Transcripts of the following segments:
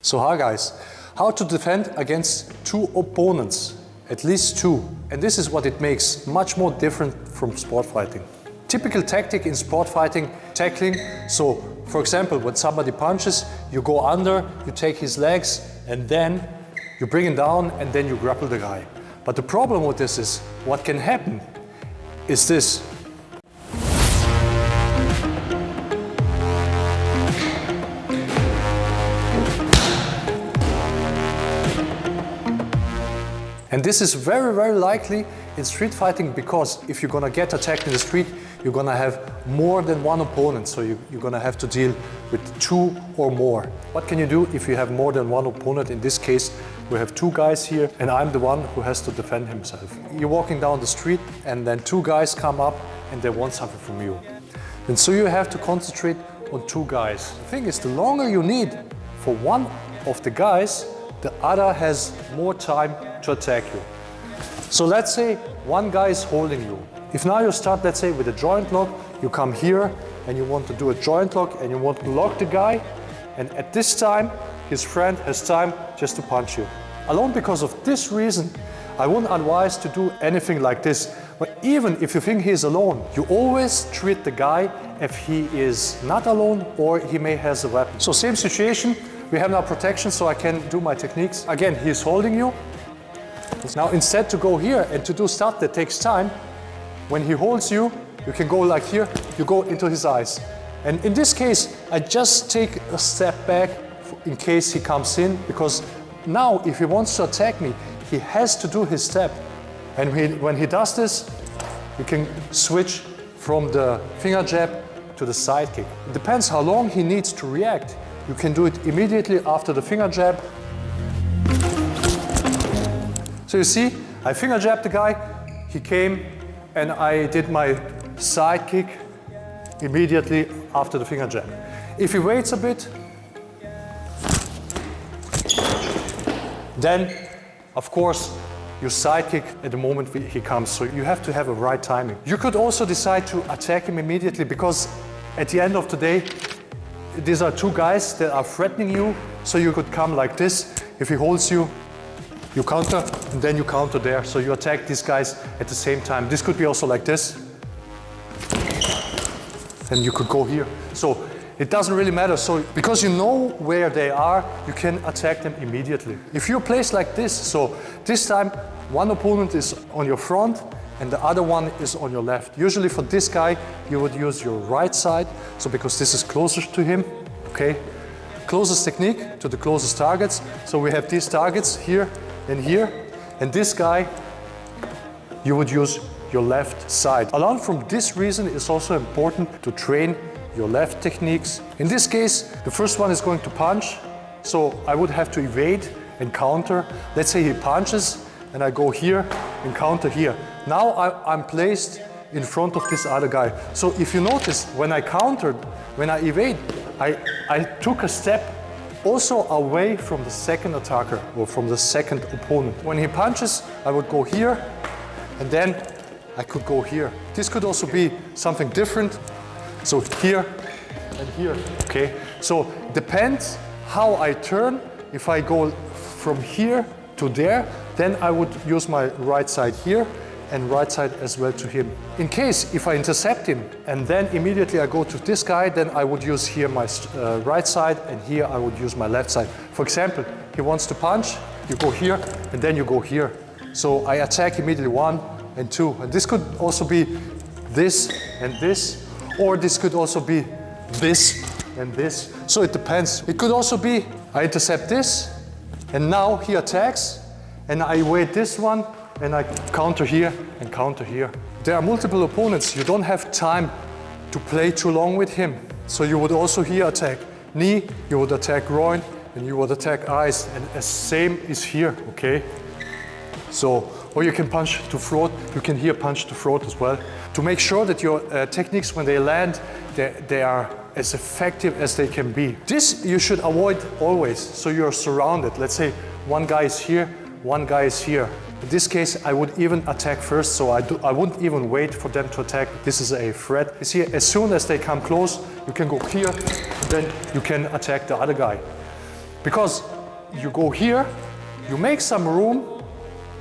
So hi guys, how to defend against two opponents, at least two. And this is what it makes much more different from sport fighting. Typical tactic in sport fighting, tackling. So for example, when somebody punches, you go under, you take his legs and then you bring him down and then you grapple the guy. But the problem with this is, what can happen is this. And this is very, very likely in street fighting, because if you're gonna get attacked in the street, you're gonna have more than one opponent. So you're gonna have to deal with two or more. What can you do if you have more than one opponent? In this case, we have two guys here and I'm the one who has to defend himself. You're walking down the street and then two guys come up and they want something from you. And so you have to concentrate on two guys. The thing is, the longer you need for one of the guys, the other has more time to attack you. So let's say one guy is holding you. If now you start, let's say, with a joint lock, you come here and you want to do a joint lock and you want to lock the guy, and at this time his friend has time just to punch you. Alone because of this reason, I wouldn't advise to do anything like this. But even if you think he is alone, you always treat the guy if he is not alone or he may has a weapon. So same situation. We have now protection, so I can do my techniques. Again, he's holding you. Now instead to go here and to do stuff that takes time, when he holds you, you can go like here, you go into his eyes. And in this case, I just take a step back in case he comes in, because now if he wants to attack me, he has to do his step. And when he does this, you can switch from the finger jab to the side kick. It depends how long he needs to react. You can do it immediately after the finger jab. So you see, I finger jabbed the guy, he came, and I did my side kick immediately after the finger jab. If he waits a bit, then, of course, you side kick at the moment he comes. So you have to have a right timing. You could also decide to attack him immediately, because at the end of the day, these are two guys that are threatening you, so you could come like this. If he holds you, you counter, and then you counter there. So you attack these guys at the same time. This could be also like this. And you could go here. So it doesn't really matter. So because you know where they are, you can attack them immediately. If you're placed like this, so this time one opponent is on your front and the other one is on your left. Usually for this guy, you would use your right side, so because this is closest to him, okay? Closest technique to the closest targets. So we have these targets here and here, and this guy, you would use your left side. Along from this reason, it's also important to train your left techniques. In this case, the first one is going to punch, so I would have to evade and counter. Let's say he punches, and I go here and counter here. Now I'm placed in front of this other guy. So if you notice, when I countered, when I evade, I took a step also away from the second attacker or from the second opponent. When he punches, I would go here and then I could go here. This could also be something different. So here and here, okay? So it depends how I turn. If I go from here to there, then I would use my right side here and right side as well to him. In case if I intercept him and then immediately I go to this guy, then I would use here my right side and here I would use my left side. For example, he wants to punch, you go here and then you go here. So I attack immediately 1 and 2. And this could also be this and this, or this could also be this and this. So it depends. It could also be I intercept this and now he attacks and I wait this one and I counter here and counter here. There are multiple opponents. You don't have time to play too long with him. So you would also here attack knee, you would attack groin, and you would attack eyes. And the same is here, okay? So, or you can punch to throat. You can here punch to throat as well. To make sure that your techniques, when they land, they are as effective as they can be. This you should avoid always. So you're surrounded. Let's say one guy is here, one guy is here. In this case, I would even attack first, so I wouldn't even wait for them to attack. This is a threat. You see, as soon as they come close, you can go here, and then you can attack the other guy. because you go here, you make some room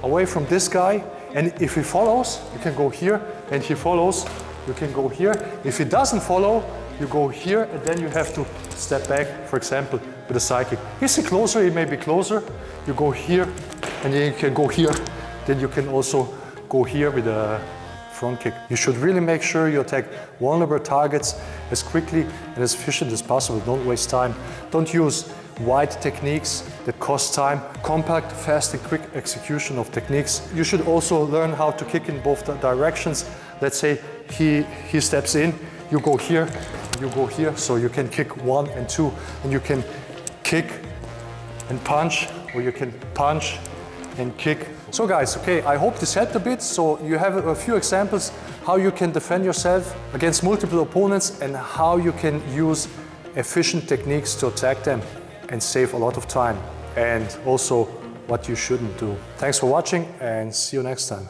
away from this guy, and if he follows, you can go here, and he follows, you can go here. If he doesn't follow, you go here, and then you have to step back, for example, with a side kick. Is he closer? He may be closer. You go here, and then you can go here. Then you can also go here with a front kick. You should really make sure you attack vulnerable targets as quickly and as efficient as possible. Don't waste time. Don't use wide techniques that cost time. Compact, fast and quick execution of techniques. You should also learn how to kick in both directions. Let's say he steps in, you go here, you go here, so you can kick 1 and 2, and you can kick and punch, or you can punch and kick. So guys, okay, I hope this helped a bit. So you have a few examples how you can defend yourself against multiple opponents and how you can use efficient techniques to attack them and save a lot of time, and also what you shouldn't do. Thanks for watching and see you next time.